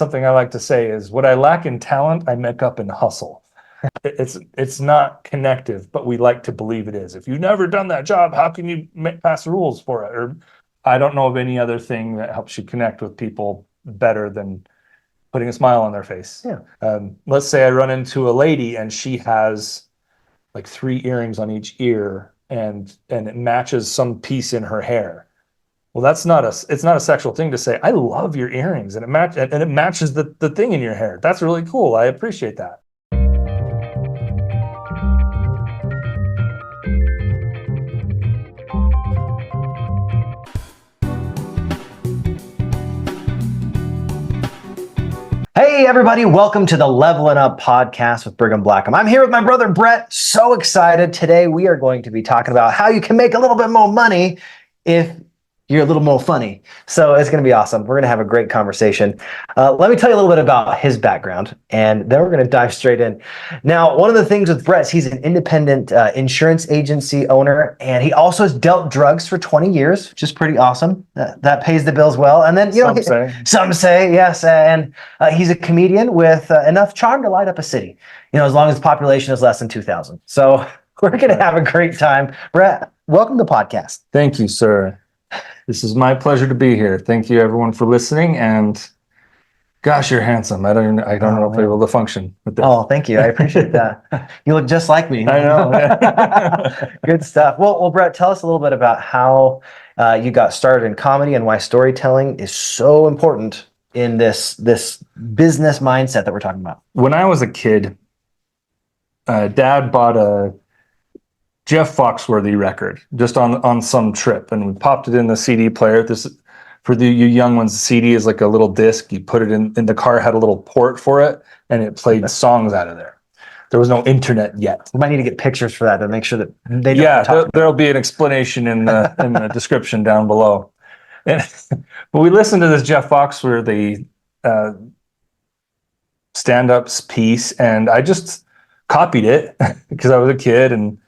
something I like to say is, what I lack in talent, I make up in hustle. It's not connective, but we like to believe it is. If you've never done that job, how can you pass rules for it? Or I don't know of any other thing that helps you connect with people better than putting a smile on their face. Yeah. Let's say I run into a lady and she has like 3 earrings on each ear, and it matches some piece in her hair. Well, it's not a sexual thing to say, I love your earrings, and it matches the thing in your hair. That's really cool. I appreciate that. Hey everybody, welcome to the Levelin Up podcast with Brigham Blackham. I'm here with my brother Brett. So excited. Today we are going to be talking about how you can make a little bit more money if you're a little more funny. So it's going to be awesome. We're going to have a great conversation. Let me tell you a little bit about his background, and then we're going to dive straight in. Now, one of the things with Brett, he's an independent insurance agency owner, and he also has dealt drugs for 20 years, which is pretty awesome. That pays the bills well. And then, some say, yes. And he's a comedian with enough charm to light up a city, as long as the population is less than 2,000. So we're going to have a great time. Brett, welcome to the podcast. Thank you, sir. This is my pleasure to be here. Thank you, everyone, for listening. And gosh, you're handsome. I don't know if I'm able to function with this. Oh, thank you. I appreciate that. You look just like me. I know. Yeah. Good stuff. Well, Brett, tell us a little bit about how you got started in comedy and why storytelling is so important in this business mindset that we're talking about. When I was a kid, Dad bought a Jeff Foxworthy record just on some trip, and we popped it in the CD player. This, for you young ones, the CD is like a little disc. You put it in the car, had a little port for it, and it played songs out of there. There was no internet yet. We might need to get pictures for that to make sure that they know. Yeah, there'll be an explanation in the description down below. But we listened to this Jeff Foxworthy stand-ups piece, and I just copied it because I was a kid and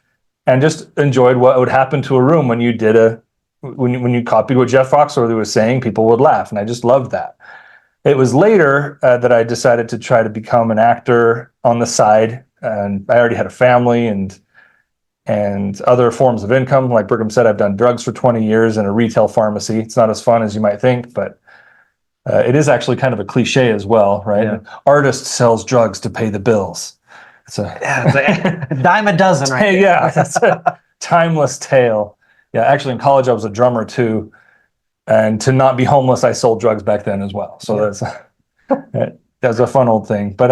just enjoyed what would happen to a room when you did when you copied what Jeff Foxworthy was saying. People would laugh, and I just loved that. It was later that I decided to try to become an actor on the side, and I already had a family and other forms of income. Like Brigham said, I've done drugs for 20 years in a retail pharmacy. It's not as fun as you might think, but it is actually kind of a cliche as well, right? Yeah. An artist sells drugs to pay the bills. It's like a dime a dozen, right? Yeah, that's a timeless tale. Yeah, actually in college I was a drummer too, and to not be homeless, I sold drugs back then as well. So that's a fun old thing. But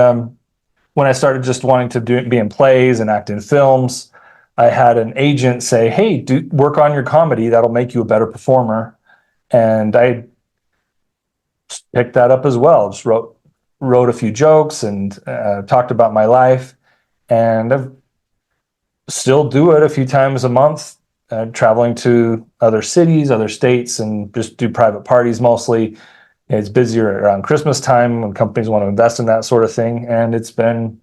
when I started just wanting to be in plays and act in films, I had an agent say, "Hey, work on your comedy. That'll make you a better performer." And I picked that up as well. Just wrote a few jokes and talked about my life. And I still do it a few times a month, traveling to other cities, other states, and just do private parties mostly. It's busier around Christmas time when companies want to invest in that sort of thing. And it's been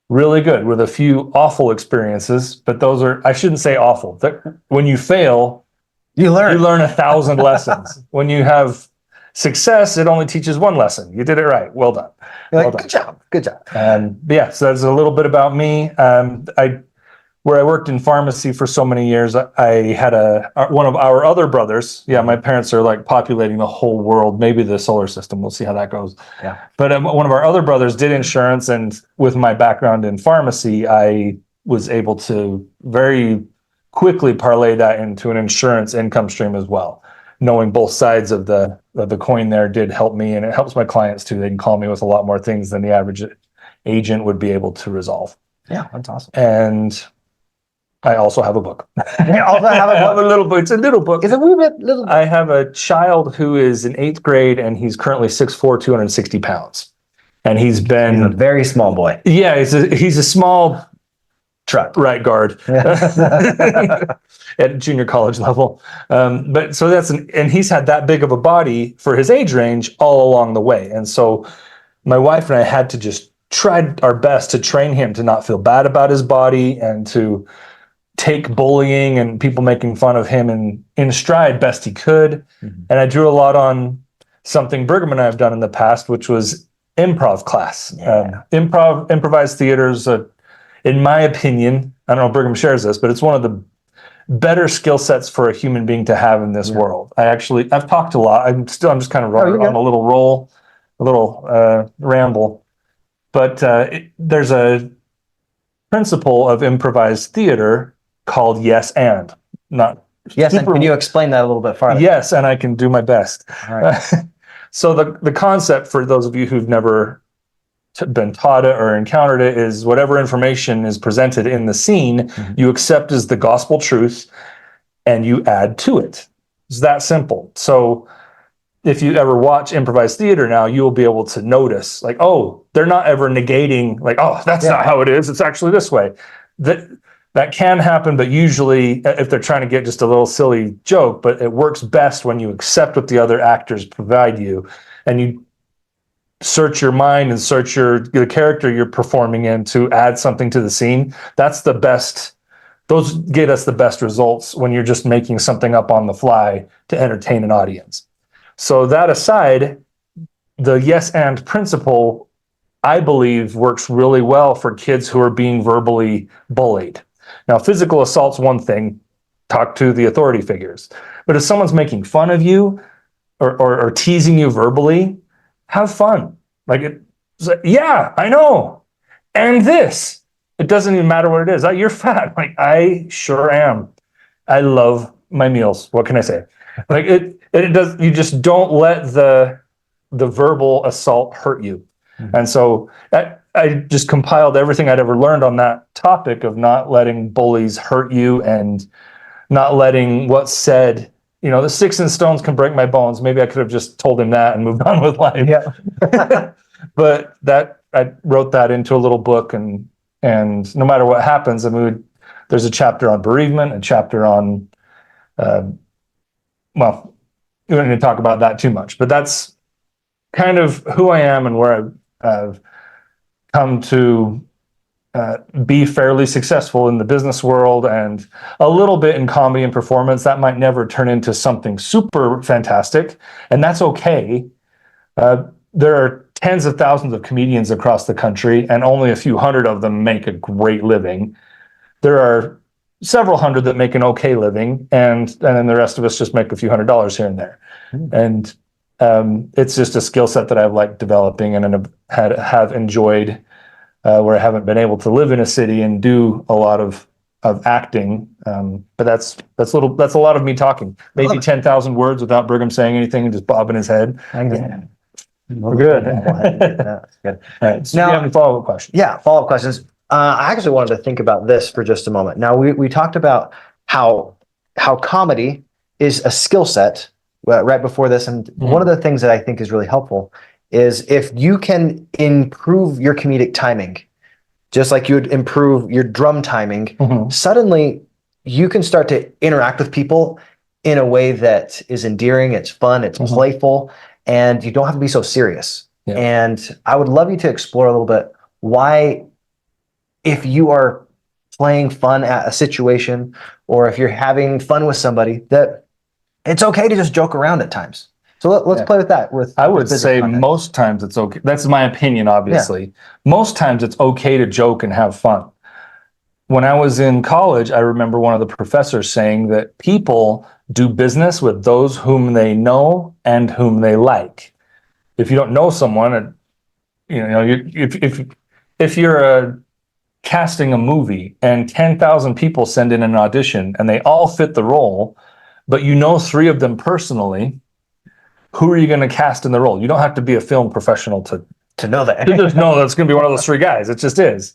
really good with a few awful experiences, but those are, I shouldn't say awful. When you fail, you learn 1,000 lessons. When you have success, it only teaches one lesson. You did it right. Well done. Well done. Good job. Yeah, so that's a little bit about me. Where I worked in pharmacy for so many years, I had one of our other brothers. Yeah, my parents are like populating the whole world, maybe the solar system. We'll see how that goes. Yeah. But one of our other brothers did insurance, and with my background in pharmacy, I was able to very quickly parlay that into an insurance income stream as well. Knowing both sides of the coin there did help me, and it helps my clients too. They can call me with a lot more things than the average agent would be able to resolve. Yeah, that's awesome. And I also have a book. You also have a book. I have a little book. It's a little book. It's a wee bit little. I have a child who is in 8th grade, and he's currently 6'4", 260 pounds. And he's a very small boy. Yeah, he's a small truck. Right guard. At junior college level. But so and he's had that big of a body for his age range all along the way. And so my wife and I had to just try our best to train him to not feel bad about his body and to take bullying and people making fun of him in stride best he could. Mm-hmm. And I drew a lot on something Brigham and I have done in the past, which was improv class. Yeah. Improvised theater is, in my opinion, I don't know if Brigham shares this, but it's one of the better skill sets for a human being to have in this world. I've talked a lot. I'm just kind of on a little roll, a little ramble. But there's a principle of improvised theater called yes and. Not Yes, and can you explain that a little bit farther? Yes, and I can do my best. All right. So the concept, for those of you who've never been taught it or encountered it, is whatever information is presented in the scene, you accept as the gospel truth and you add to it. It's that simple. So if you ever watch improvised theater now, you will be able to notice, like, oh, they're not ever negating, like, oh, that's not how it is. It's actually this way. That can happen, but usually if they're trying to get just a little silly joke, but it works best when you accept what the other actors provide you and you search your mind and search the character you're performing in to add something to the scene. That's the best. Those get us the best results when you're just making something up on the fly to entertain an audience. So that aside, the yes and principle, I believe, works really well for kids who are being verbally bullied. Now, physical assault's one thing, talk to the authority figures. But if someone's making fun of you or teasing you verbally, have fun. Yeah, I know. And this, it doesn't even matter what it is. You're fat. Like, I sure am. I love my meals. What can I say? Like it does. You just don't let the verbal assault hurt you. And so I just compiled everything I'd ever learned on that topic of not letting bullies hurt you and not letting what's said. The sticks and stones can break my bones. Maybe I could have just told him that and moved on with life. Yeah. But I wrote that into a little book, and no matter what happens, there's a chapter on bereavement, a chapter on, well, we don't need to talk about that too much, but that's kind of who I am and where I've come to be fairly successful in the business world and a little bit in comedy and performance. That might never turn into something super fantastic, and that's okay. There are tens of thousands of comedians across the country, and only a few hundred of them make a great living. There are several hundred that make an okay living, and then the rest of us just make a few $100s here and there. And it's just a skill set that I've liked developing and have enjoyed, where I haven't been able to live in a city and do a lot of acting. But that's a lot of me talking. Maybe 10,000 words without Brigham saying anything and just bobbing his head. We're good. That's good. All right. So now, do you have any follow-up questions? Yeah, follow-up questions. I actually wanted to think about this for just a moment. Now, we talked about how comedy is a skill set right before this, and one of the things that I think is really helpful is if you can improve your comedic timing, just like you would improve your drum timing, suddenly you can start to interact with people in a way that is endearing, it's fun, it's playful, and you don't have to be so serious. Yeah. And I would love you to explore a little bit why, if you are playing fun at a situation, or if you're having fun with somebody, that it's okay to just joke around at times. So let's play with that. I would say most times it's okay. That's my opinion, obviously. Yeah. Most times it's okay to joke and have fun. When I was in college, I remember one of the professors saying that people do business with those whom they know and whom they like. If you don't know someone, if you're casting a movie and 10,000 people send in an audition and they all fit the role, but you know 3 of them personally, who are you going to cast in the role? You don't have to be a film professional to know that. To just know that's going to be one of those 3 guys. It just is.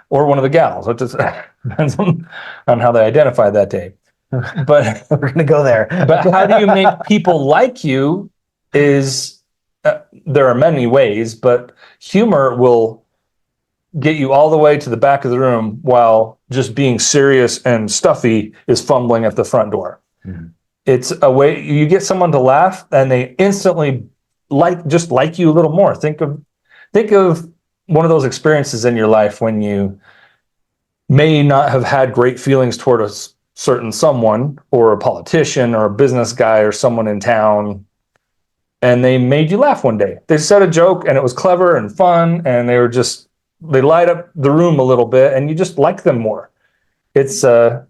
Or one of the gals. It just depends on how they identify that day. But we're going to go there. But how do you make people like you is, there are many ways, but humor will get you all the way to the back of the room while just being serious and stuffy is fumbling at the front door. It's a way you get someone to laugh and they instantly like you a little more. Think of one of those experiences in your life when you may not have had great feelings toward a certain someone or a politician or a business guy or someone in town, and they made you laugh one day. They said a joke and it was clever and fun, and they light up the room a little bit, and you just like them more. But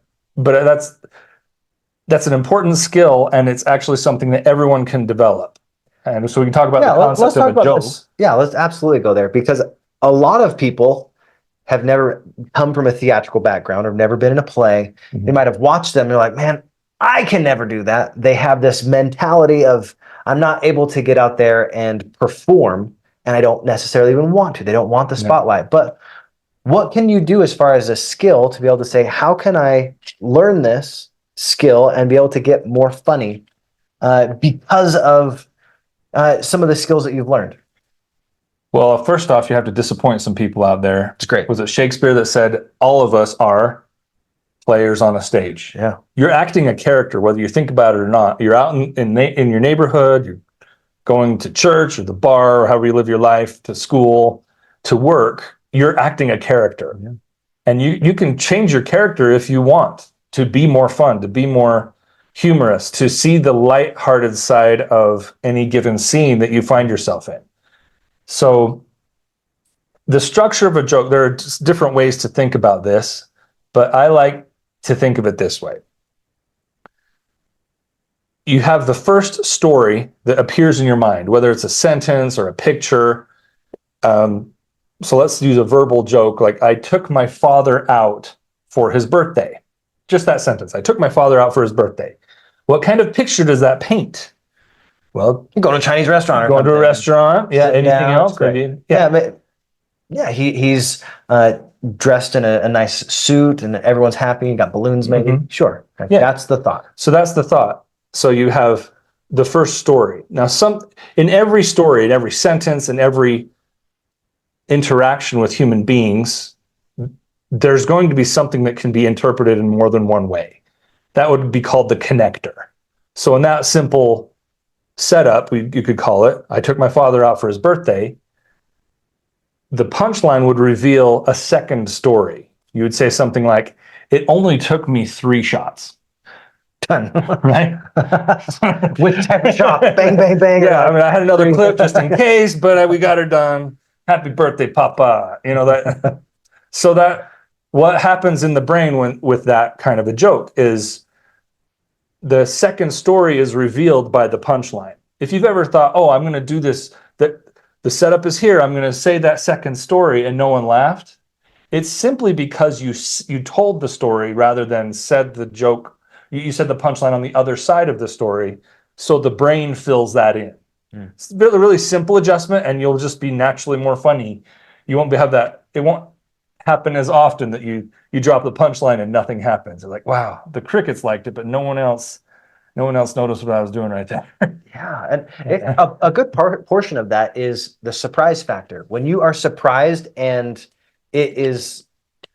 that's an important skill, and it's actually something that everyone can develop. And so we can talk about the concept of a joke. This. Yeah, let's absolutely go there, because a lot of people have never come from a theatrical background or never been in a play. They might have watched them. They're like, man, I can never do that. They have this mentality of, I'm not able to get out there and perform, and I don't necessarily even want to. They don't want the spotlight. But what can you do as far as a skill to be able to say, how can I learn this skill and be able to get more funny because of some of the skills that you've learned? Well, first off, you have to disappoint some people out there. It's great. Was it Shakespeare that said all of us are players on a stage? Yeah. You're acting a character, whether you think about it or not. You're out in your neighborhood, you're going to church or the bar, or however you live your life, to school, to work. You're acting a character. Yeah. And you can change your character if you want to be more fun, to be more humorous, to see the lighthearted side of any given scene that you find yourself in. So the structure of a joke, there are just different ways to think about this, but I like to think of it this way. You have the first story that appears in your mind, whether it's a sentence or a picture. So let's use a verbal joke, like, I took my father out for his birthday. Just that sentence. I took my father out for his birthday. What kind of picture does that paint? Well, you go to a Chinese restaurant. Going to a restaurant. Yeah. Anything else? Maybe. Yeah. He's dressed in a nice suit, and everyone's happy. You got balloons, maybe. Sure. Yeah. That's the thought. So that's the thought. So you have the first story. Now, in every story, in every sentence, in every interaction with human beings, there's going to be something that can be interpreted in more than one way. That would be called the connector. So in that simple setup, you could call it, I took my father out for his birthday. The punchline would reveal a second story. You would say something like, it only took me 3 shots. Done. Right? With 10 shots. Bang, bang, bang. Yeah, I mean, I had another clip just in case, but we got her done. Happy birthday, Papa. You know that. So that what happens in the brain with that kind of a joke is the second story is revealed by the punchline. If you've ever thought, oh, I'm going to do this, that the setup is here, I'm going to say that second story, and no one laughed, it's simply because you told the story rather than said the joke. You said the punchline on the other side of the story, so the brain fills that in. It's a really simple adjustment, and you'll just be naturally more funny. You won't have that. It won't happen as often that you drop the punchline and nothing happens. It's like, wow, the crickets liked it, but no one else noticed what I was doing right there. Yeah, and a good portion of that is the surprise factor. When you are surprised and it is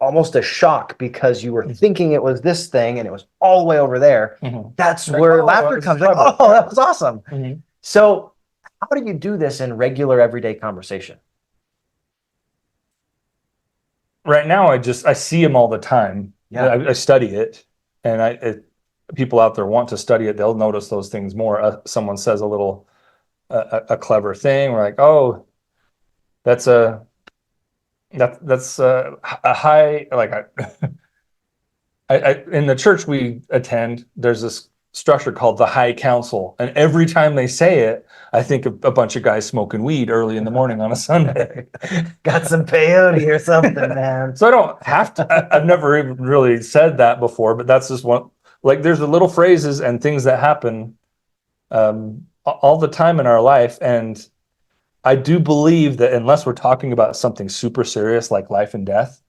almost a shock because you were thinking it was this thing and it was all the way over there, that's where laughter comes. Like, oh, that was awesome. So how do you do this in regular everyday conversation? Right now, I see them all the time. Yeah, I study it, and people out there want to study it. They'll notice those things more. Someone says a clever thing. We're like, oh, that's a high, like in the church we attend, there's this structure called the High Council, and every time they say it, I think of a bunch of guys smoking weed early in the morning on a Sunday. Got some peyote or something, man. So I don't have to. I've never even really said that before, but that's just one. Like, there's the little phrases and things that happen all the time in our life, and I do believe that unless we're talking about something super serious like life and death,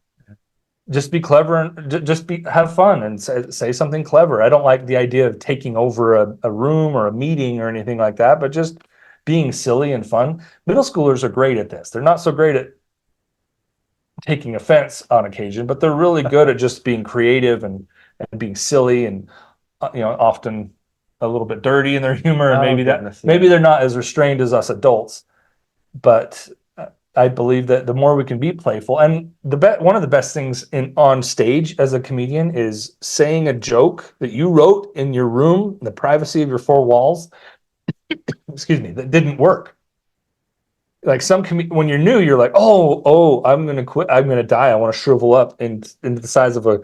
just be clever and have fun and say something clever. I don't like the idea of taking over a room or a meeting or anything like that, but just being silly and fun. Middle schoolers are great at this. They're not so great at taking offense on occasion, but they're really good at just being creative and being silly and often a little bit dirty in their humor. And maybe they're not as restrained as us adults, but I believe that the more we can be playful, and one of the best things on stage as a comedian is saying a joke that you wrote in your room, in the privacy of your 4 walls, excuse me, that didn't work. Like when you're new, you're like, oh, I'm gonna quit. I'm gonna die. I want to shrivel up into the size of a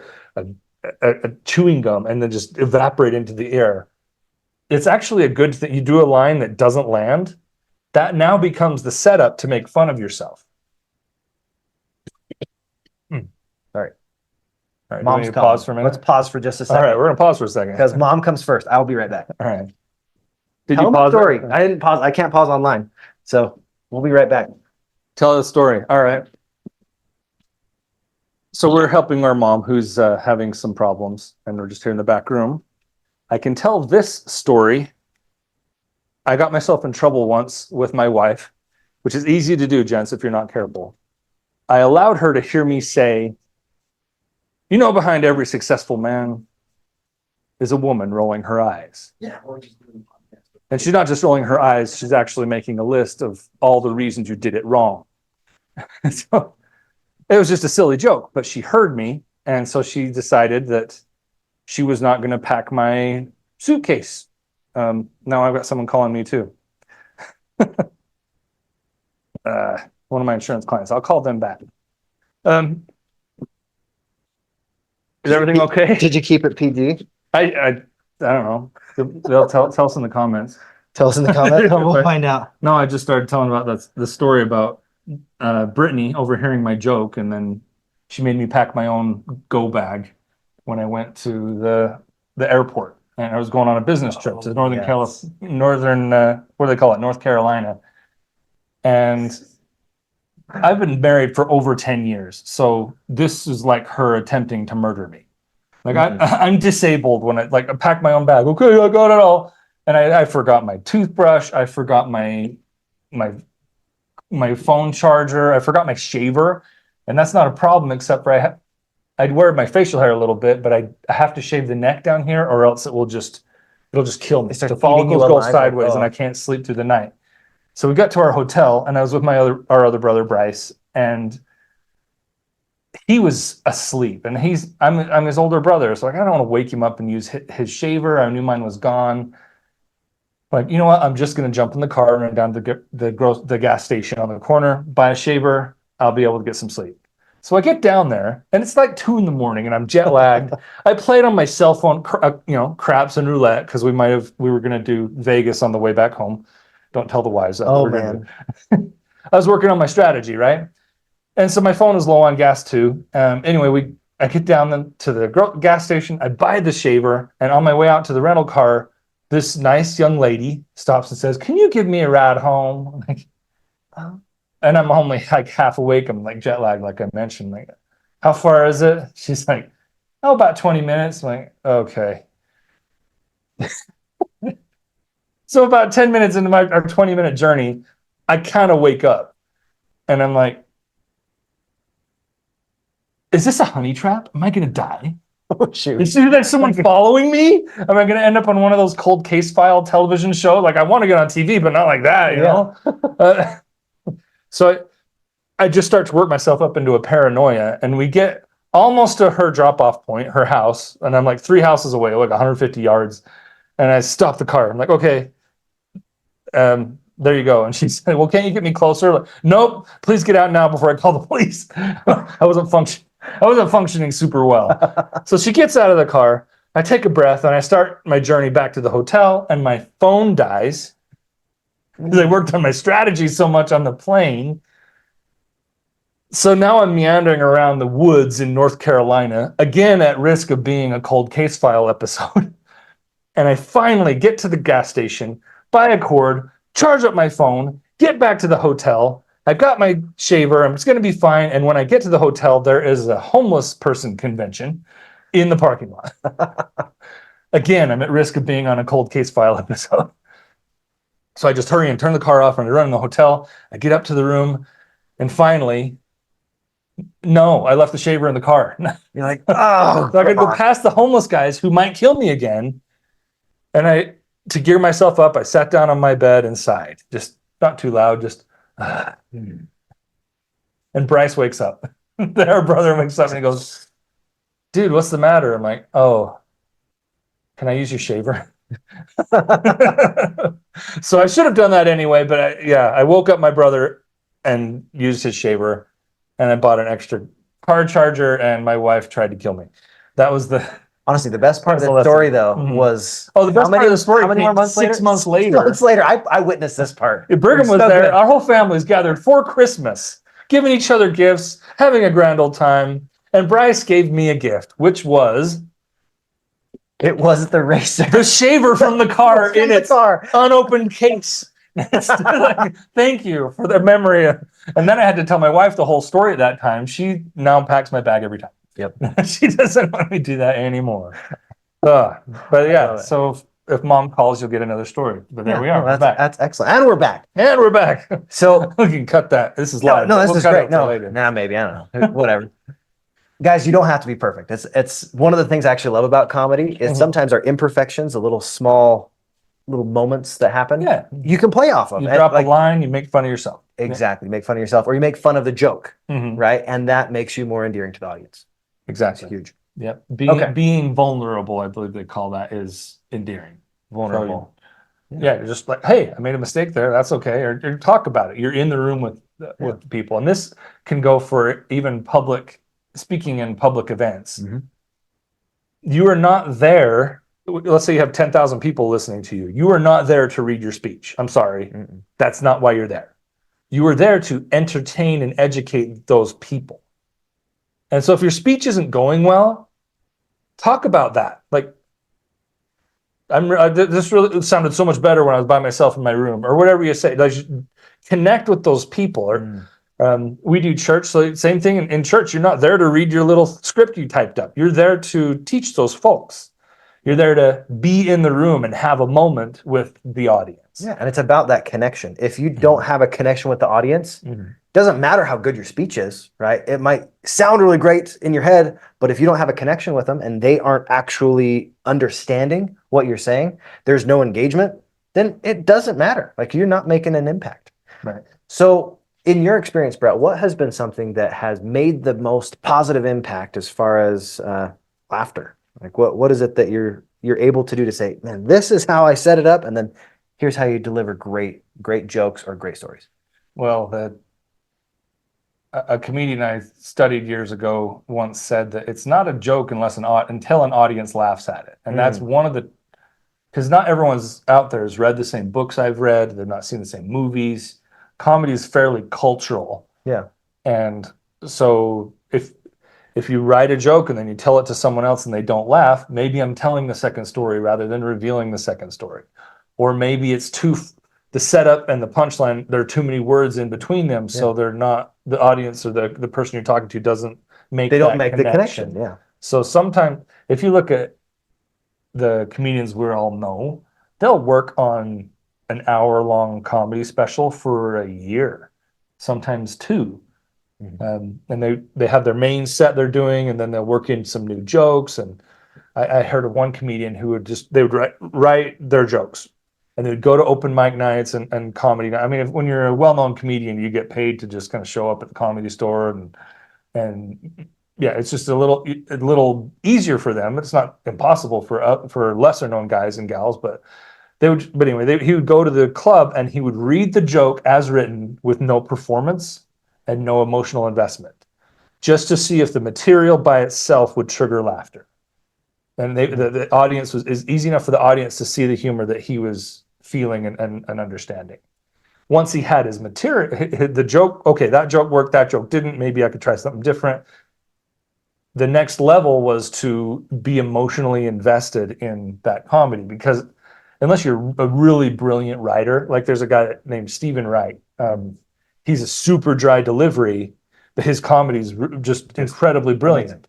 chewing gum and then just evaporate into the air. It's actually a good thing. You do a line that doesn't land. That now becomes the setup to make fun of yourself. Sorry. All right, do we Mom's need to coming. pause for a minute? Let's pause for just a All second. right, we're gonna pause for a second. Because mom comes first. I'll be right back. All right. Did Tell you them pause the story. it? I didn't pause. I can't pause online. So we'll be right back. Tell the story. All right. So we're helping our mom who's having some problems, and we're just here in the back room. I can tell this story. I got myself in trouble once with my wife, which is easy to do, gents, if you're not careful. I allowed her to hear me say, you know, behind every successful man is a woman rolling her eyes. Yeah. And she's not just rolling her eyes, she's actually making a list of all the reasons you did it wrong. So it was just a silly joke, but she heard me. And so she decided that she was not going to pack my suitcase. Now I've got someone calling me too. One of my insurance clients. I'll call them back. Is everything okay? Did you keep it PG? I don't know. They'll tell us in the comments. Tell us in the comments. We'll find out. No, I just started telling about the story about Brittany overhearing my joke, and then she made me pack my own go bag when I went to the airport, and I was going on a business trip to North Carolina, and I've been married for over 10 years, so this is like her attempting to murder me. Like I'm disabled when I pack my own bag. Okay, I got it all, and I forgot my toothbrush. I forgot my phone charger. I forgot my shaver, and that's not a problem except for I'd wear my facial hair a little bit, but I have to shave the neck down here, or else it'll just kill me. The follicles go sideways, and I can't sleep through the night. So we got to our hotel, and I was with our other brother Bryce, and he was asleep, and I'm his older brother, so like I don't want to wake him up and use his shaver. I knew mine was gone. Like, you know what? I'm just gonna jump in the car and run down to the gas station on the corner, buy a shaver. I'll be able to get some sleep. So I get down there, and it's like 2 a.m, and I'm jet lagged. I played on my cell phone, craps and roulette, because we were gonna do Vegas on the way back home. Don't tell the wives that. Oh man. I was working on my strategy, right? And so my phone is low on gas too. Anyway, I get down to the gas station. I buy the shaver, and on my way out to the rental car, this nice young lady stops and says, "Can you give me a ride home?" I'm like, oh. And I'm only like half awake. I'm like jet lagged, like I mentioned. Like, how far is it? She's like, oh, about 20 minutes. I'm like, okay. So about 10 minutes into our 20-minute journey, I kind of wake up, and I'm like, is this a honey trap? Am I going to die? Oh, shoot. Is there someone following me? Am I going to end up on one of those cold case file television shows? Like, I want to get on TV, but not like that, you know? So I just start to work myself up into a paranoia, and we get almost to her drop-off point, her house, and I'm like 3 houses away, like 150 yards, and I stop the car. I'm like, okay, there you go. And she said, well, can't you get me closer? Like, nope, please get out now before I call the police. I wasn't functioning super well. So she gets out of the car. I take a breath, and I start my journey back to the hotel, and my phone dies because I worked on my strategy so much on the plane. So now I'm meandering around the woods in North Carolina, again at risk of being a cold case file episode. And I finally get to the gas station, buy a cord, charge up my phone, get back to the hotel. I've got my shaver. It's going to be fine. And when I get to the hotel, there is a homeless person convention in the parking lot. Again, I'm at risk of being on a cold case file episode. So I just hurry and turn the car off, and I run in the hotel. I get up to the room, and finally, no, I left the shaver in the car. You're like, oh, so I could go past the homeless guys who might kill me again. And to gear myself up, I sat down on my bed and sighed, just not too loud, just. And Bryce wakes up. Our brother wakes up and he goes, dude, what's the matter? I'm like, oh, can I use your shaver? So I should have done that anyway, but I woke up my brother and used his shaver, and I bought an extra car charger, and my wife tried to kill me. That was the Honestly, the best part of That's the the lesson. story, though, Mhm. was the best part of the story how many came more months later? 6 months 6 later. months later, I witnessed this part. Brigham It was so there. good. Our whole family's gathered for Christmas, giving each other gifts, having a grand old time. And Bryce gave me a gift, which was It was the racer. the shaver from the car From in the its car. unopened case. Like, thank you for the memory. And then I had to tell my wife the whole story at that time. She now packs my bag every time. Yep. She doesn't want me to do that anymore. But yeah, so if mom calls, you'll get another story. But there we are. No, We're back. that's excellent. And we're back. And we're back. So We can cut that. This is no, live. no, this We'll is cut great. it for No, later. nah, maybe I don't know. Whatever. Guys, you don't have to be perfect. It's one of the things I actually love about comedy is Mhm. sometimes our imperfections, the little small little moments that happen, Yeah. you can play off of. You And, drop like, a line, you make fun of yourself. exactly, make fun of yourself, or you make fun of the joke, Mhm. right? And that makes you more endearing to the audience. It's Exactly. huge. Yep. Okay. Being vulnerable, I believe they call that, is endearing. Vulnerable. Yeah, you're just like, hey, I made a mistake there. That's okay. Or talk about it. You're in the room with people, and this can go for even public speaking in public events. Mhm. You are not there. Let's say you have 10,000 people listening to you. You are not there to read your speech. I'm sorry. Mm-mm. That's not why you're there. You are there to entertain and educate those people. And so if your speech isn't going well, talk about that. Like, this really sounded so much better when I was by myself in my room, or whatever you say. Like, connect with those people. Or we do church, so same thing in church. You're not there to read your little script you typed up. You're there to teach those folks. You're there to be in the room and have a moment with the audience. Yeah, and it's about that connection. If you don't have a connection with the audience, doesn't matter how good your speech is, right? It might sound really great in your head, but if you don't have a connection with them and they aren't actually understanding what you're saying, there's no engagement, then it doesn't matter. Like, you're not making an impact. Right. So in your experience, Brett, what has been something that has made the most positive impact as far as laughter? Like, what is it that you're able to do to say, man, this is how I set it up, and then here's how you deliver great jokes or great stories? Well, a comedian I studied years ago once said that it's not a joke until an audience laughs at it. And that's one of the, because not everyone's out there has read the same books I've read. They've not seen the same movies. Comedy is fairly cultural. Yeah. And so if you write a joke and then you tell it to someone else and they don't laugh, maybe I'm telling the second story rather than revealing the second story. Or maybe it's the setup and the punchline, there are too many words in between them, so they're not, the audience or the person you're talking to doesn't make They don't that make the connection. Yeah. So sometimes if you look at the comedians we all know, they'll work on an hour-long comedy special for a year, sometimes two. And they have their main set they're doing, and then they'll work in some new jokes. And I heard of one comedian who they would write their jokes, and they would go to open mic nights and comedy night. I mean, when you're a well-known comedian, you get paid to just kind of show up at the comedy store, and yeah, it's just a little easier for them. It's not impossible for lesser-known guys and gals, but anyway, he would go to the club and he would read the joke as written with no performance and no emotional investment, just to see if the material by itself would trigger laughter. And the audience is easy enough for the audience to see the humor that he was feeling and understanding. Once he had his material, the joke, okay, that joke worked, that joke didn't, maybe I could try something different. The next level was to be emotionally invested in that comedy, because unless you're a really brilliant writer, like there's a guy named Stephen Wright, he's a super dry delivery, but his comedy is just incredibly brilliant. Amazing.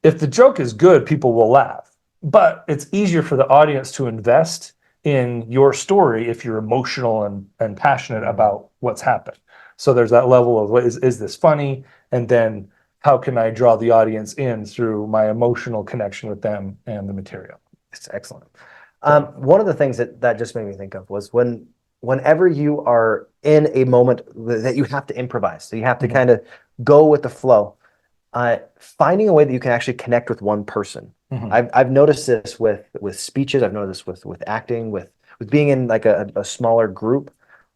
If the joke is good, people will laugh, but it's easier for the audience to invest in your story if you're emotional and passionate about what's happened. So there's that level of, is this funny? And then how can I draw the audience in through my emotional connection with them and the material? It's excellent. One of the things that just made me think of was whenever you are in a moment that you have to improvise, so you have to kind of go with the flow, finding a way that you can actually connect with one person. I've noticed this with speeches. I've noticed this with acting, with with being in like a smaller group,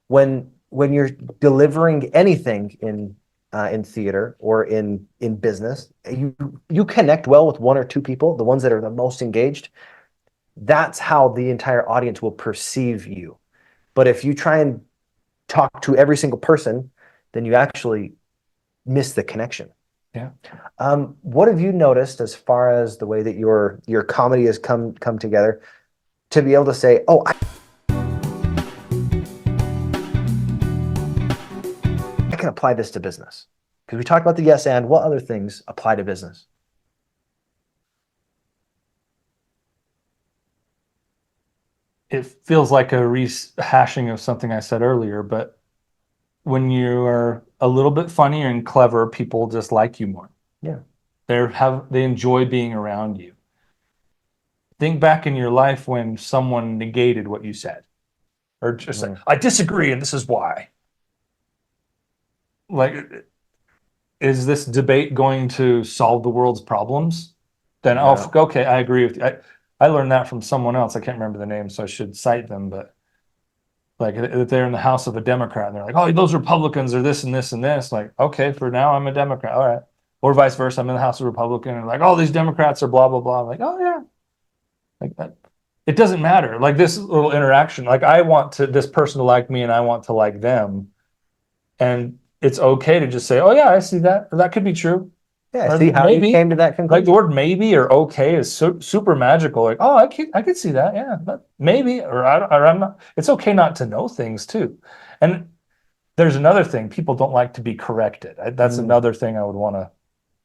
when you're delivering anything in theater or in business, you connect well with one or two people, the ones that are the most engaged. That's how the entire audience will perceive you. But if you try and talk to every single person, then you actually miss the connection. Yeah. What have you noticed as far as the way that your comedy has come together to be able to say, oh, I can apply this to business? Because we talked about the yes and, what other things apply to business? It feels like a rehashing of something I said earlier, but when you are a little bit funnier and clever, people just like you more. Yeah. They enjoy being around you. Think back in your life when someone negated what you said, or just like, I disagree and this is why. Like, is this debate going to solve the world's problems? Then, No. okay, I agree with you. I learned that from someone else. I can't remember the name, so I should cite them, but like they're in the house of a Democrat and they're like, oh, those Republicans are this and this and this. Like, okay, for now I'm a Democrat. All right. Or vice versa. I'm in the house of Republican and like, oh, these Democrats are blah, blah, blah. I'm like, oh yeah. Like that. It doesn't matter. Like this little interaction, like I want this person to like me and I want to like them. And it's okay to just say, oh yeah, I see that. Or that could be true. Yeah, Or see how you maybe. came to that Like conclusion. the word maybe or okay is super magical. Like, oh, I could see that. Yeah, but maybe, or I'm not. It's okay not to know things too. And there's another thing. People don't like to be corrected. That's another thing I would want to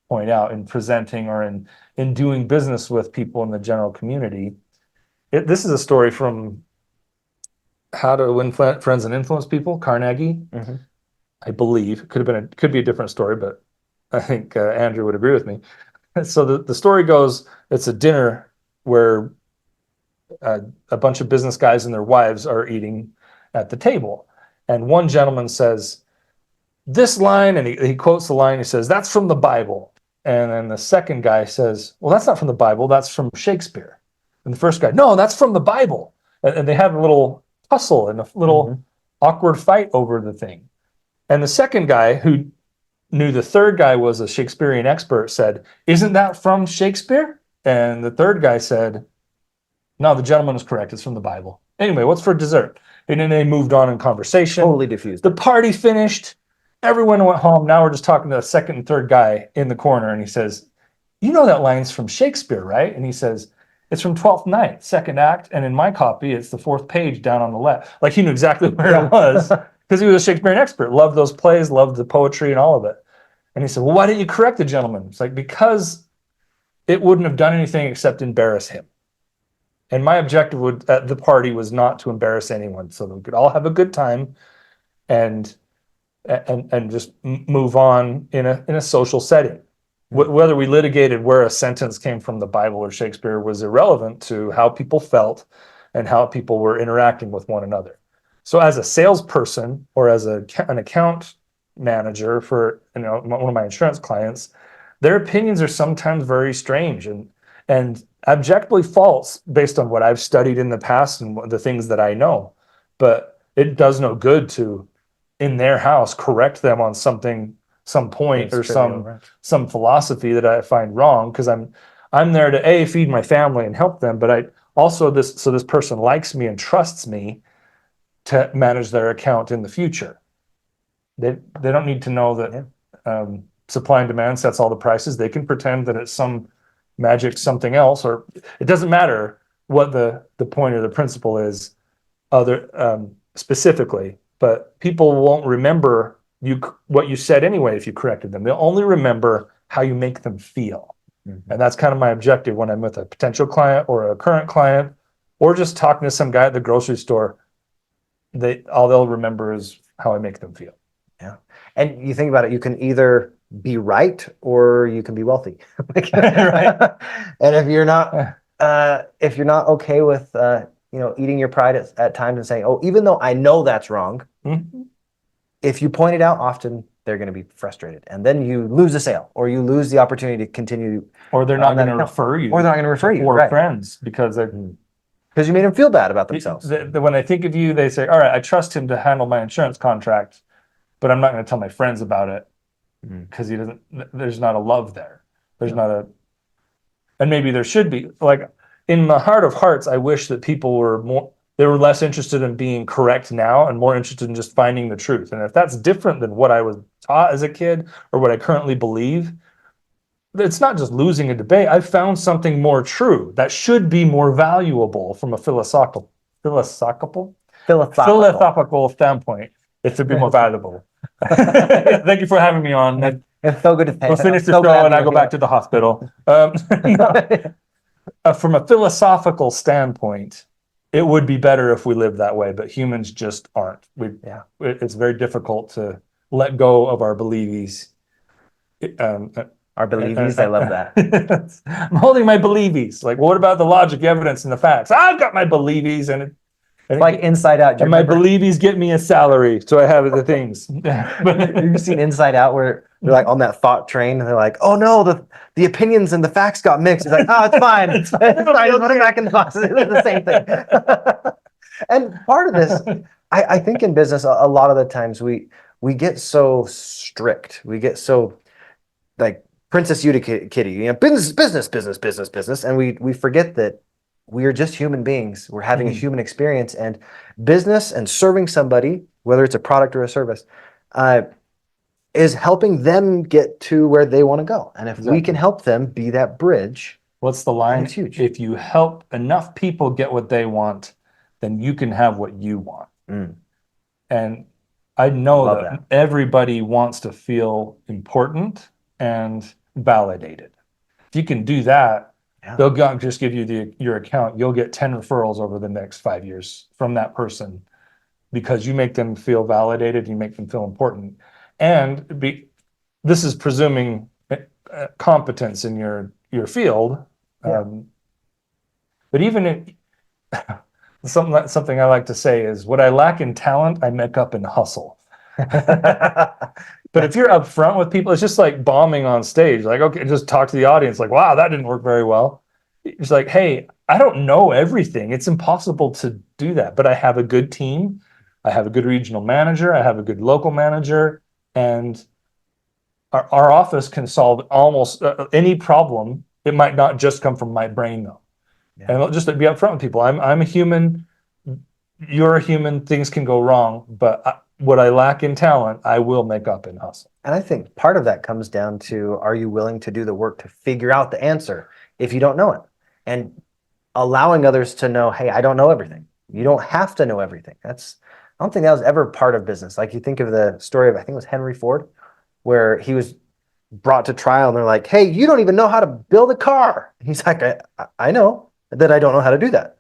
point out in presenting or in doing business with people in the general community. This is a story from How to Win Friends and Influence People, Carnegie. I believe could be a different story, but I think Andrew would agree with me. So the story goes, it's a dinner where a bunch of business guys and their wives are eating at the table. And one gentleman says this line, and he quotes the line, he says, that's from the Bible. And then the second guy says, well, that's not from the Bible, that's from Shakespeare. And the first guy, no, that's from the Bible. And they have a little tussle and a little awkward fight over the thing. And the second guy, who knew the third guy was a Shakespearean expert, said, isn't that from Shakespeare? And the third guy said, no, the gentleman is correct. It's from the Bible. Anyway, what's for dessert? And then they moved on in conversation. Totally diffused. The party finished. Everyone went home. Now we're just talking to the second and third guy in the corner. And he says, you know that line's from Shakespeare, right? And he says, it's from 12th Night, second act. And in my copy, it's the fourth page down on the left. Like he knew exactly where it was because he was a Shakespearean expert, loved those plays, loved the poetry and all of it. And he said, well, why didn't you correct the gentleman? It's like, because it wouldn't have done anything except embarrass him. And my objective at the party was not to embarrass anyone, so that we could all have a good time and just move on in a social setting. Whether we litigated where a sentence came from the Bible or Shakespeare was irrelevant to how people felt and how people were interacting with one another. So as a salesperson or as an account manager for one of my insurance clients, their opinions are sometimes very strange and objectively false based on what I've studied in the past and the things that I know. But it does no good to, in their house, correct them on something, some point or some philosophy that I find wrong, because I'm there to feed my family and help them, but I also this person likes me and trusts me to manage their account in the future. They don't need to know that supply and demand sets all the prices. They can pretend that it's some magic something else, or it doesn't matter what the point or the principle is specifically, but people won't remember what you said anyway if you corrected them. They'll only remember how you make them feel. And that's kind of my objective when I'm with a potential client or a current client or just talking to some guy at the grocery store. All they'll remember is how I make them feel. Yeah. And you think about it, you can either be right or you can be wealthy. Right. And if you're not okay with eating your pride at times and saying, oh, even though I know that's wrong, if you point it out often, they're going to be frustrated, and then you lose a sale or you lose the opportunity to continue, or they're not going to refer you, or they're not going to refer you, or right. friends, because Because you made them feel bad about themselves. When I think of you, they say, all right, I trust him to handle my insurance contract, but I'm not going to tell my friends about it because he doesn't, there's not a love there. There's not a, and maybe there should be. Like in my heart of hearts, I wish that people were more, they were less interested in being correct now and more interested in just finding the truth. And if that's different than what I was taught as a kid or what I currently believe, it's not just losing a debate. I've found something more true that should be more valuable from a philosophical standpoint. It should be more valuable. Thank you for having me on. It's so good to We'll finish the show and I go back to the hospital. From a philosophical standpoint, it would be better if we lived that way, but humans just aren't. It's very difficult to let go of our believies. Our believies, I love that. I'm holding my believies. Like, what about the logic, evidence, and the facts? I've got my believies, and it's like Inside Out. And my believies get me a salary, so I have the things. You've seen Inside Out where they're like on that thought train, and they're like, "Oh no, the opinions and the facts got mixed." It's like, "Oh, it's fine. It's fine. Just put it back in the box. It's the same thing." And part of this, I think in business, a lot of the times we get so strict. We get so like Princess Kitty, business, and we forget that we are just human beings. We're having a human experience, and business and serving somebody, whether it's a product or a service, is helping them get to where they want to go. And if we can help them be that bridge, what's the line? It's huge. If you help enough people get what they want, then you can have what you want. And I know that everybody wants to feel important and validated. If you can do that, they'll just give you your account. You'll get 10 referrals over the next 5 years from that person because you make them feel validated, you make them feel important. And this is presuming competence in your field. But even in something I like to say is what I lack in talent, I make up in hustle. But if you're upfront with people, it's just like bombing on stage. Like, okay, just talk to the audience. Like, wow, that didn't work very well. It's like, hey, I don't know everything. It's impossible to do that. But I have a good team. I have a good regional manager. I have a good local manager. And our office can solve almost any problem. It might not just come from my brain, though. And just to be upfront with people, I'm a human. You're a human. Things can go wrong. But what I lack in talent, I will make up in hustle. And I think part of that comes down to, are you willing to do the work to figure out the answer if you don't know it? And allowing others to know, hey, I don't know everything. You don't have to know everything. I don't think that was ever part of business. Like you think of the story of, I think it was Henry Ford, where he was brought to trial and they're like, hey, you don't even know how to build a car. He's like, I know that I don't know how to do that,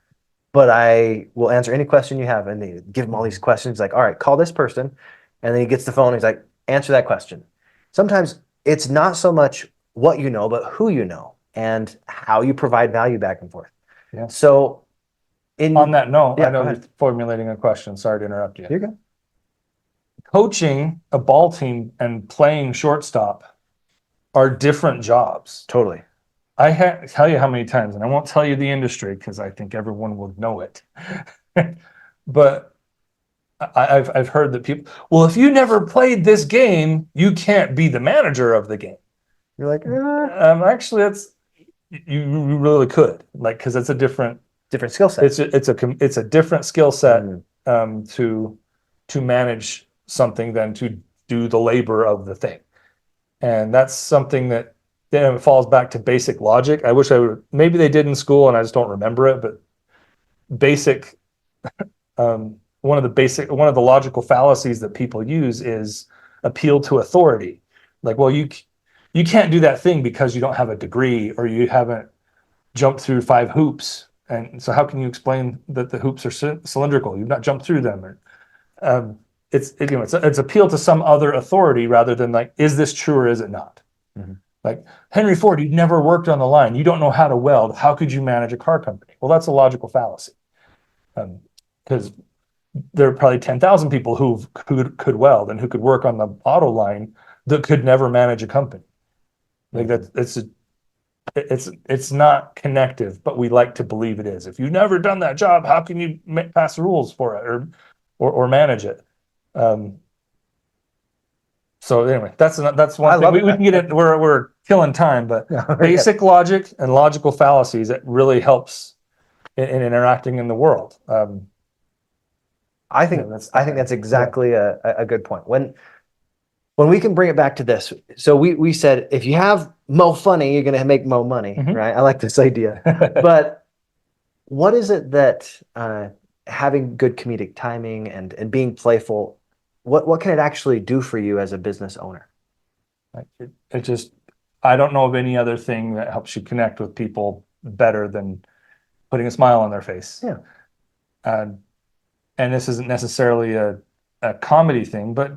but I will answer any question you have. And they give him all these questions. He's like, all right, call this person. And then he gets the phone. And he's like, answer that question. Sometimes it's not so much what you know, but who you know and how you provide value back and forth. So on that note, I know you're formulating a question. Sorry to interrupt you. You're good. Coaching a ball team and playing shortstop are different jobs. Totally. I tell you how many times, and I won't tell you the industry because I think everyone will know it. But I've heard that people, well, if you never played this game, you can't be the manager of the game. You're like, actually, you really could, like, because it's a different skill set. It's a different skill set to manage something than to do the labor of the thing, and that's something that then it falls back to basic logic. I wish maybe they did in school and I just don't remember it, but basic, one of the logical fallacies that people use is appeal to authority. Like, well, you can't do that thing because you don't have a degree or you haven't jumped through 5 hoops. And so how can you explain that the hoops are cylindrical? You've not jumped through them. It's appeal to some other authority rather than like, is this true or is it not? Like Henry Ford, you've never worked on the line. You don't know how to weld. How could you manage a car company? Well, that's a logical fallacy. Because there are probably 10,000 people who could weld and who could work on the auto line that could never manage a company. Like it's not connective, but we like to believe it is. If you've never done that job, how can you pass the rules for it or manage it? So anyway, that's one thing we can get it. We're killing time, but basic logic and logical fallacies, it really helps in interacting in the world. I think that's exactly a good point. When we can bring it back to this, so we said if you have mo funny, you're going to make mo money, right? I like this idea. But what is it that having good comedic timing and being playful, what can it actually do for you as a business owner? It just, I don't know of any other thing that helps you connect with people better than putting a smile on their face. Yeah. And this isn't necessarily a comedy thing, but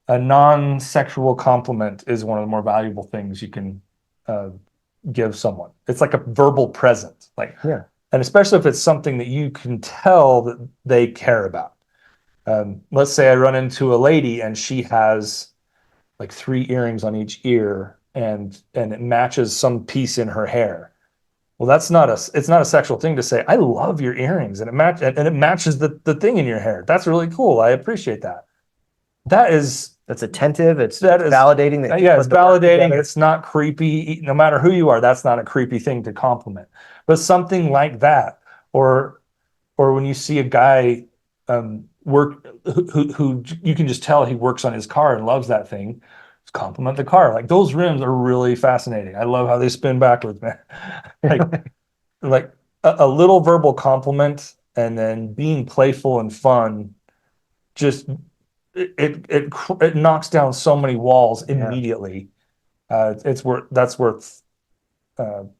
a non-sexual compliment is one of the more valuable things you can give someone. It's like a verbal present, and especially if it's something that you can tell that they care about. Let's say I run into a lady and she has like 3 earrings on each ear, and it matches some piece in her hair. Well, it's not a sexual thing to say, I love your earrings, and it matches the thing in your hair. That's really cool. I appreciate that. That's attentive. It's validating. It's validating. It's not creepy. No matter who you are, that's not a creepy thing to compliment. But something like that, or when you see a guy work who you can just tell he works on his car and loves that thing, compliment the car. Like, those rims are really fascinating. I love how they spin backwards, man. like a little verbal compliment and then being playful and fun, just it knocks down so many walls immediately. That's worth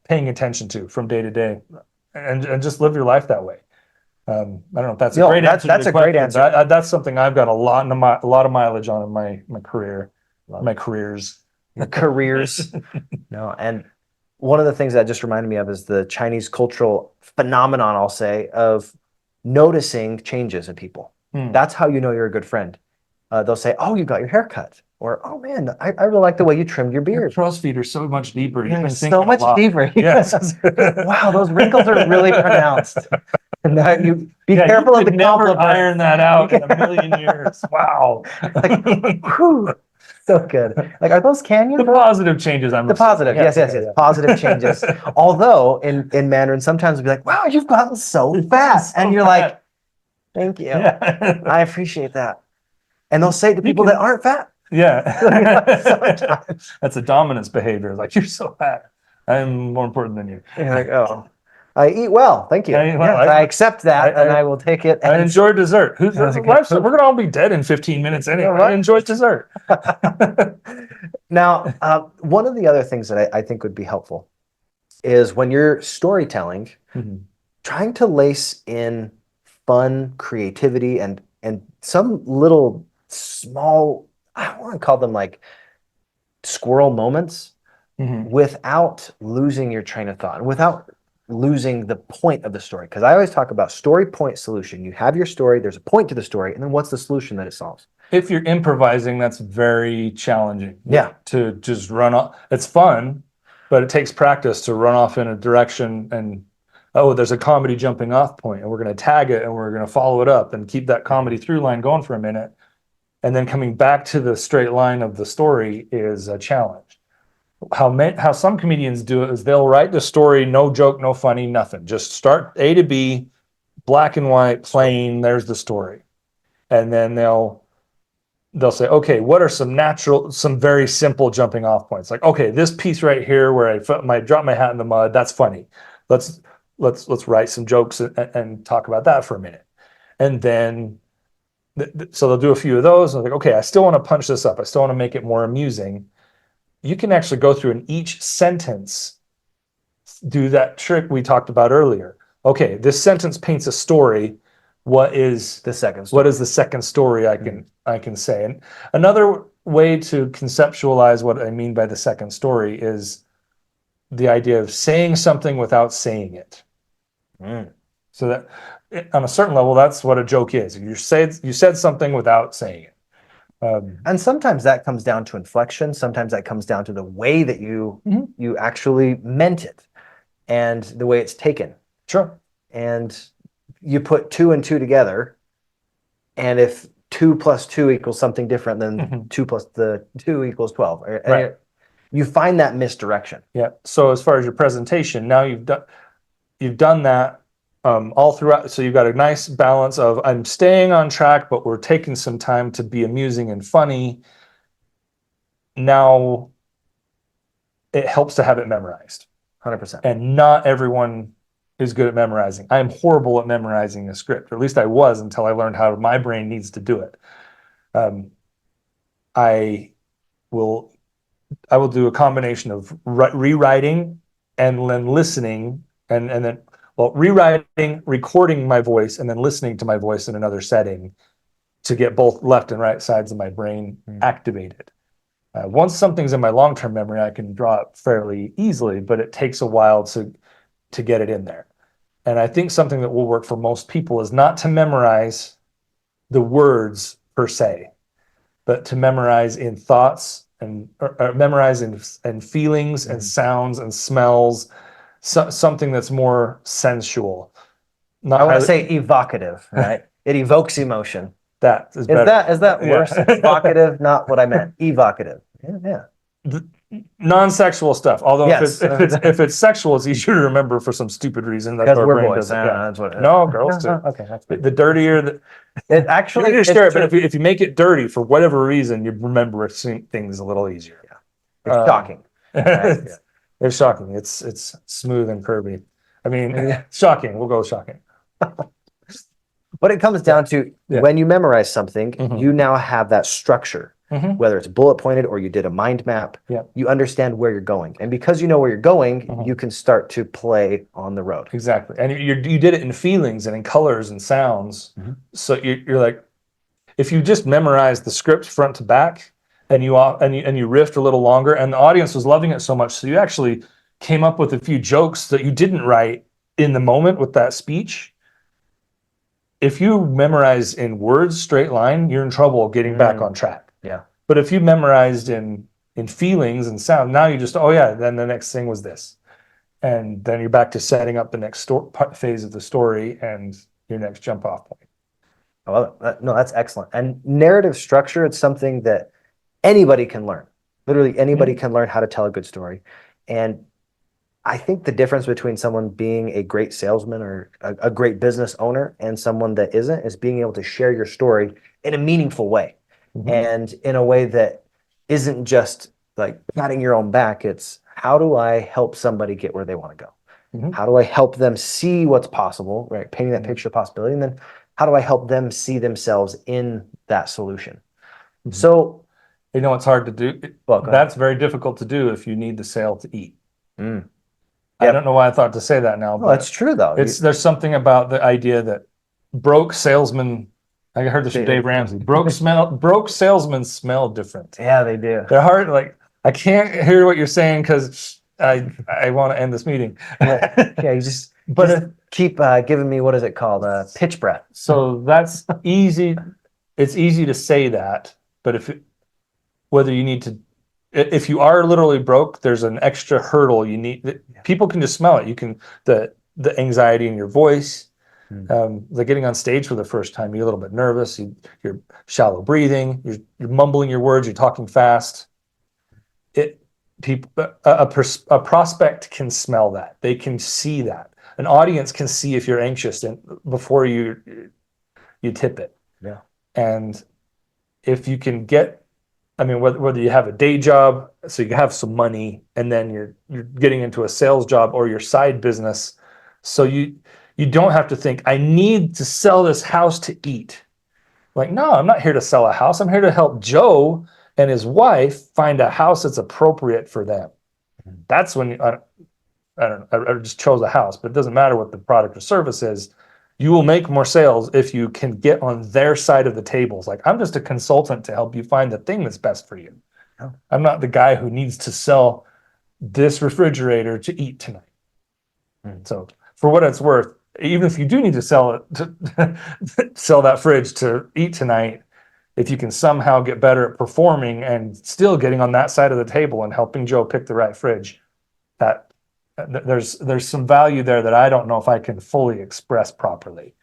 paying attention to from day to day, and just live your life that way. I don't know if that's a great answer. That's a great answer. That's something I've got a lot of mileage on in my career, my careers. No, and one of the things that just reminded me of is the Chinese cultural phenomenon, I'll say, of noticing changes in people. That's how you know you're a good friend. They'll say, "Oh, you got your hair cut," or "Oh man, I really like the way you trimmed your beard. Your crow's feet are so much deeper. Yeah, so much deeper." Yes. Wow, those wrinkles are really pronounced. And you be careful of the compliment. Never iron that out in a million years. Wow. Whew, so good. Are those canyons? The positive changes. The positive. Yes. Positive changes. Although in Mandarin, sometimes we'll be like, "Wow, you've gotten so fat," and you're like, "Thank you. I appreciate that." And they'll say to people that aren't fat. Yeah. That's a dominance behavior. Like, you're so fat. I'm more important than you. You're like, "Oh, I eat well. Thank you. I accept that, and I will take it." I enjoy dessert. We're going to all be dead in 15 minutes anyway. I enjoy dessert. Now, one of the other things that I think would be helpful is when you're storytelling, trying to lace in fun, creativity, and some little small, I want to call them like squirrel moments, without losing your train of thought, without losing the point of the story. Because I always talk about story, point, solution. You have your story, there's a point to the story, and then what's the solution that it solves? If you're improvising, that's very challenging. Yeah. To just run off. It's fun, but it takes practice to run off in a direction and, oh, there's a comedy jumping off point, and we're going to tag it and we're going to follow it up and keep that comedy through line going for a minute. And then coming back to the straight line of the story is a challenge. How some comedians do it is they'll write the story, no joke, no funny, nothing. Just start A to B, black and white, plain, there's the story. And then they'll say, okay, what are some very simple jumping off points? Like, okay, this piece right here where I dropped my hat in the mud, that's funny. Let's write some jokes and talk about that for a minute. And then so they'll do a few of those. And they're like, okay, I still want to punch this up. I still want to make it more amusing. You can actually go through in each sentence, do that trick we talked about earlier. Okay, this sentence paints a story. What is the second story? What is the second story I can say? And another way to conceptualize what I mean by the second story is the idea of saying something without saying it. So that on a certain level, that's what a joke is. You said something without saying it. And sometimes that comes down to inflection. Sometimes that comes down to the way that you actually meant it and the way it's taken. Sure. And you put 2 and 2 together, and if 2 plus 2 equals something different than 2 plus the 2 equals 12, Right. You find that misdirection. Yeah. So as far as your presentation, now you've done that all throughout. So you've got a nice balance of I'm staying on track, but we're taking some time to be amusing and funny. Now it helps to have it memorized. 100%. And not everyone is good at memorizing. I'm horrible at memorizing a script, or at least I was until I learned how my brain needs to do it. I will do a combination of rewriting and then listening, and then rewriting, recording my voice, and then listening to my voice in another setting to get both left and right sides of my brain activated. Once something's in my long-term memory, I can draw it fairly easily, but it takes a while to get it in there. And I think something that will work for most people is not to memorize the words per se, but to memorize in thoughts and memorize in feelings and sounds and smells, something that's more sensual. I want to say evocative, right? It evokes emotion. That is better. Is that worse? Yeah. Evocative, not what I meant. Evocative. Yeah. Non-sexual stuff. Although yes. if it's sexual, it's easier to remember for some stupid reason. Because we're boys. That's what it is. No, girls too. Okay, that's the dirtier it actually is. But if you make it dirty for whatever reason, you remember things a little easier. Yeah. It's shocking. Right? It's shocking. It's smooth and curvy. I mean, shocking. We'll go with shocking. What it comes down to, when you memorize something, you now have that structure, whether it's bullet pointed or you did a mind map, you understand where you're going. And because you know where you're going, you can start to play on the road. Exactly. And you did it in feelings and in colors and sounds. So you're like, if you just memorize the script front to back and you riffed a little longer and the audience was loving it so much, so you actually came up with a few jokes that you didn't write in the moment with that speech. If you memorize in words, straight line, you're in trouble getting back on track. Yeah. But if you memorized in feelings and sound, now you just, then the next thing was this. And then you're back to setting up the next phase of the story and your next jump off point. I love it. No, that's excellent. And narrative structure, it's something that anybody can learn. Literally anybody can learn how to tell a good story. And I think the difference between someone being a great salesman or a great business owner and someone that isn't is being able to share your story in a meaningful way and in a way that isn't just like patting your own back. It's how do I help somebody get where they want to go? How do I help them see what's possible, right? Painting that picture of possibility. And then how do I help them see themselves in that solution? So, it's hard to do. That's very difficult to do if you need the sale to eat. I don't know why I thought to say that now. But that's true, though. There's something about the idea that broke salesmen. I heard this from Dave Ramsey. Broke salesmen smell different. Yeah, they do. They're hard. Like I can't hear what you're saying because I want to end this meeting. You just keep giving me, what is it called? Pitch breath. So that's easy. It's easy to say that, but if you are literally broke, there's an extra hurdle you need. People can just smell it. You can the anxiety in your voice, like getting on stage for the first time. You're a little bit nervous. You're shallow breathing. You're mumbling your words. You're talking fast. A prospect can smell that. They can see that. An audience can see if you're anxious before you tip it. Yeah. And if you can whether you have a day job, so you have some money, and then you're getting into a sales job or your side business, so you don't have to think, I need to sell this house to eat. Like, no, I'm not here to sell a house. I'm here to help Joe and his wife find a house that's appropriate for them. That's when I just chose a house, but it doesn't matter what the product or service is. You will make more sales if you can get on their side of the tables. Like, I'm just a consultant to help you find the thing that's best for you. Oh. I'm not the guy who needs to sell this refrigerator to eat tonight. So for what it's worth, even if you do need to sell it, sell that fridge to eat tonight, if you can somehow get better at performing and still getting on that side of the table and helping Joe pick the right fridge, that there's some value there that I don't know if I can fully express properly,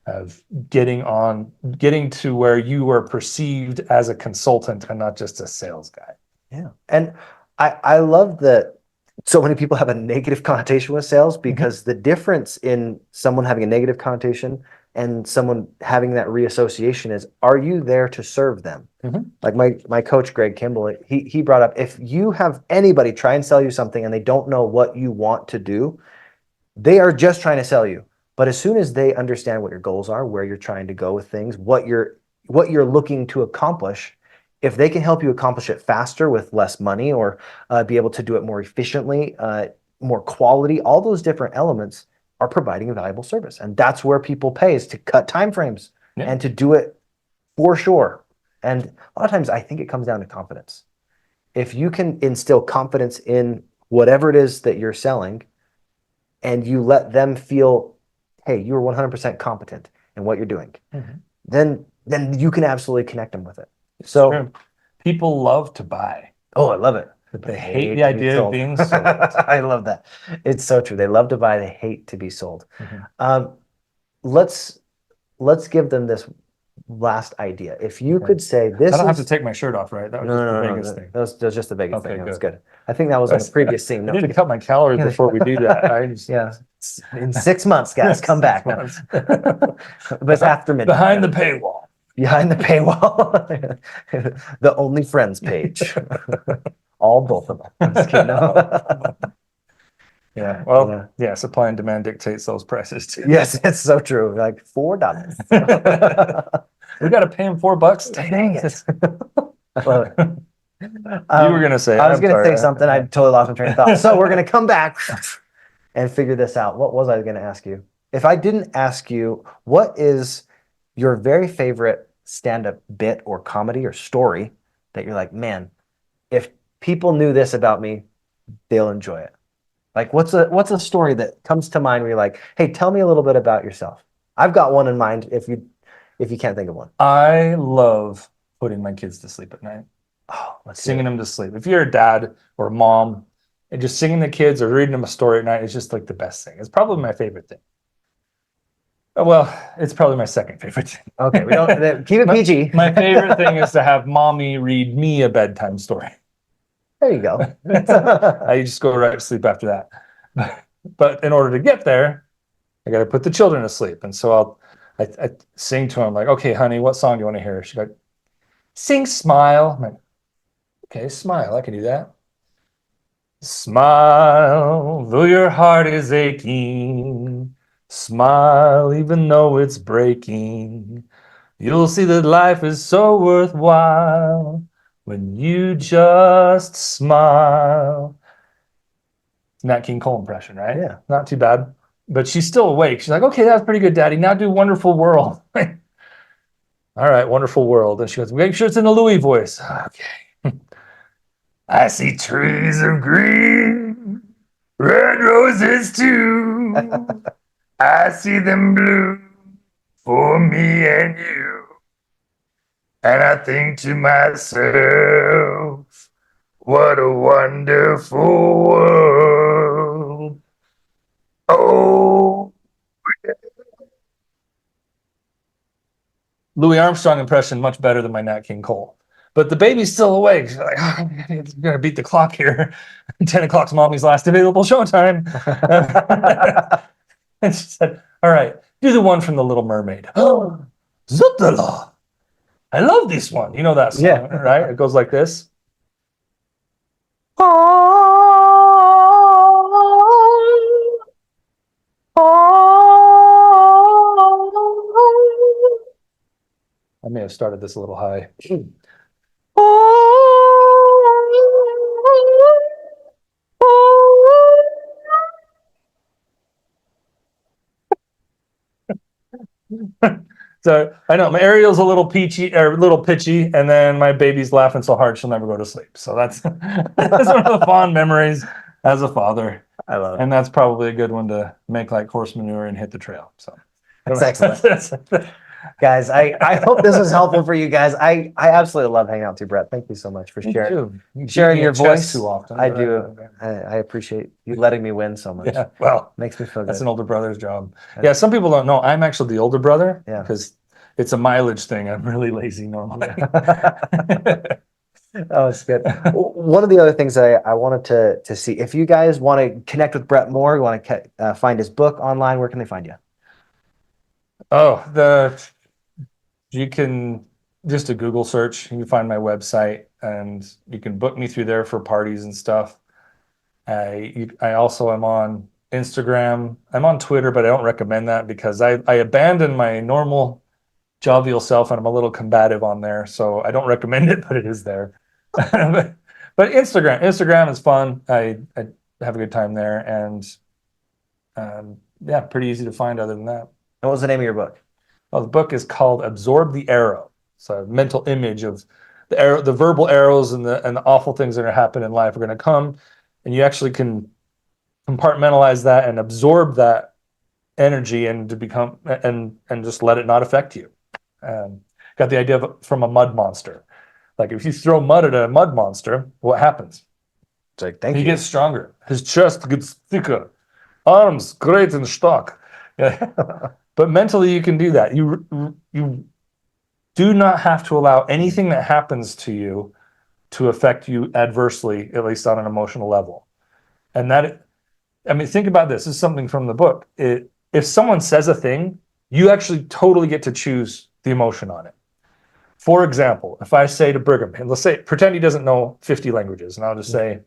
of getting to where you were perceived as a consultant and not just a sales guy. Yeah. And I love that so many people have a negative connotation with sales, because the difference in someone having a negative connotation and someone having that reassociation is, are you there to serve them? Like my coach, Greg Kimball, he brought up, if you have anybody try and sell you something and they don't know what you want to do, they are just trying to sell you. But as soon as they understand what your goals are, where you're trying to go with things, what you're looking to accomplish, if they can help you accomplish it faster with less money, or be able to do it more efficiently, more quality, all those different elements are providing a valuable service. And that's where people pay, is to cut time frames and to do it for sure. And a lot of times I think it comes down to confidence. If you can instill confidence in whatever it is that you're selling, and you let them feel, hey, you're 100% competent in what you're doing, then you can absolutely connect them with it. So people love to buy. Oh, I love it. They hate the idea of being sold. I love that. It's so true. They love to buy. They hate to be sold. Let's give them this last idea. If you could say this, I don't have to take my shirt off, right? That was just the biggest thing. That was just the biggest thing. That was good. good. I think that was in a previous scene. I need to cut my calories before we do that. Yeah. In 6 months, guys, come back. But it's after midnight. Behind the paywall. Behind the paywall. The Only Friends page. Both of them. I'm just kidding. Yeah. Well, yeah. Supply and demand dictates those prices too. Yes, it's so true. Like $4. We got to pay him $4. Dang it. I love it. You were going to say, I was going to say something. I totally lost my train of thought. So we're going to come back and figure this out. What was I going to ask you? If I didn't ask you, what is your very favorite stand-up bit or comedy or story that you're like, man, if people knew this about me, they'll enjoy it? Like, what's a story that comes to mind where you're like, hey, tell me a little bit about yourself? I've got one in mind if you can't think of one. I love putting my kids to sleep at night. Oh, singing them to sleep. If you're a dad or a mom and just singing the kids or reading them a story at night is just like the best thing. It's probably my favorite thing. Well, it's probably my second favorite thing. Okay, we don't keep it PG. My favorite thing is to have mommy read me a bedtime story. There you go. I just go right to sleep after that. But in order to get there, I got to put the children to sleep. And so I sing to them like, okay, honey, what song do you want to hear? She's like, sing Smile. I'm like, okay, Smile. I can do that. Smile, though your heart is aching. Smile, even though it's breaking. You'll see that life is so worthwhile when you just smile. Nat King Cole impression, right? Yeah. Not too bad. But she's still awake. She's like, okay, that was pretty good, Daddy. Now do Wonderful World. All right, Wonderful World. And she goes, make sure it's in a Louis voice. Okay. I see trees of green, red roses too. I see them bloom for me and you. And I think to myself, what a wonderful world. Oh, yeah. Louis Armstrong impression much better than my Nat King Cole. But the baby's still awake. She's like, oh, I'm gonna beat the clock here. 10 o'clock's mommy's last available showtime. And she said, all right, do the one from The Little Mermaid. Oh, Zootala. I love this one. You know that song, right? It goes like this. I may have started this a little high. So I know my Ariel's a little peachy or a little pitchy, and then my baby's laughing so hard she'll never go to sleep. So that's one of the fond memories as a father. I love it. And that's probably a good one to make like horse manure and hit the trail. So that's excellent. Guys, I hope this was helpful for you guys. I absolutely love hanging out with you, Brett. Thank you so much for Me sharing too. You sharing beat me your at chess voice. too often. I but do. I appreciate you letting me win so much. Yeah, well, Makes me feel that's good. an older brother's job. Yeah, some people don't know. I'm actually the older brother Yeah. because it's a mileage thing. I'm really lazy normally. Oh, it's good. One of the other things I wanted to see, if you guys want to connect with Brett more, you want to find his book online, where can they find you? Oh, you can just a Google search. You can find my website, and you can book me through there for parties and stuff. I also am on Instagram. I'm on Twitter, but I don't recommend that because I abandoned my normal jovial self and I'm a little combative on there. So I don't recommend it, but it is there. But Instagram is fun. I have a good time there, and yeah, pretty easy to find other than that. And what was the name of your book? Well, the book is called Absorb the Arrow. It's a mental image of the arrow, the verbal arrows and the awful things that are happening in life are going to come, and you actually can compartmentalize that and absorb that energy and to become and just let it not affect you. Got the idea of from a mud monster. Like if you throw mud at a mud monster, what happens? It's like, thank He you. gets stronger. His chest gets thicker. Arms great and stock. Yeah. But mentally, you can do that. You do not have to allow anything that happens to you to affect you adversely, at least on an emotional level. And that, I mean, think about this. This is something from the book. If someone says a thing, you actually totally get to choose the emotion on it. For example, if I say to Brigham, and let's say, pretend he doesn't know 50 languages, and I'll just say,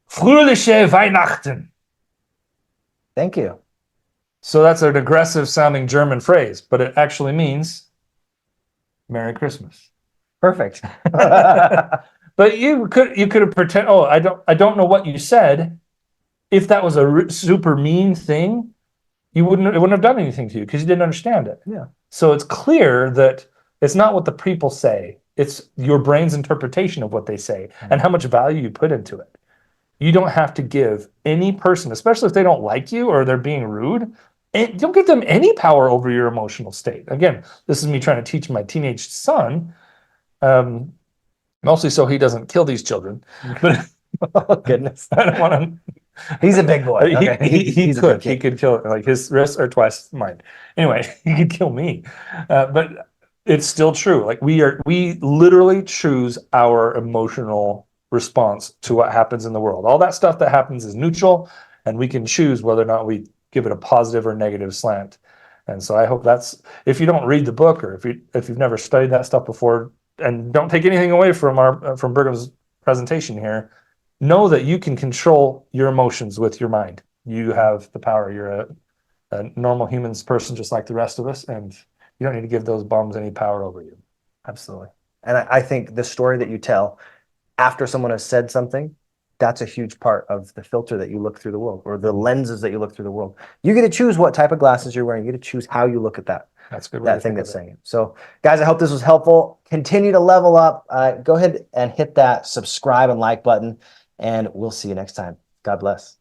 Fröhliche Weihnachten. Thank you. So that's an aggressive sounding German phrase, but it actually means Merry Christmas. Perfect. But you could have pretend, oh, I don't know what you said. If that was a super mean thing, it wouldn't have done anything to you because you didn't understand it. Yeah. So it's clear that it's not what the people say, it's your brain's interpretation of what they say and how much value you put into it. You don't have to give any person, especially if they don't like you or they're being rude, and don't give them any power over your emotional state. Again, this is me trying to teach my teenage son, mostly so he doesn't kill these children. But Oh, goodness. I don't want to. He's a big boy. Okay. He could kill, like his wrists are twice mine. Anyway, he could kill me, but it's still true. Like we literally choose our emotional response to what happens in the world. All that stuff that happens is neutral, and we can choose whether or not we give it a positive or negative slant. And so I hope that's, if you don't read the book or if you've never studied that stuff before, and don't take anything away from Brigham's presentation here, know that you can control your emotions with your mind. You have the power. You're a normal humans person just like the rest of us, and you don't need to give those bums any power over you. Absolutely. And I think the story that you tell after someone has said something, that's a huge part of the filter that you look through the world, or the lenses that you look through the world. You get to choose what type of glasses you're wearing. You get to choose how you look at that. That's good. That thing that's saying it. So, guys, I hope this was helpful. Continue to level up. Go ahead and hit that subscribe and like button, and we'll see you next time. God bless.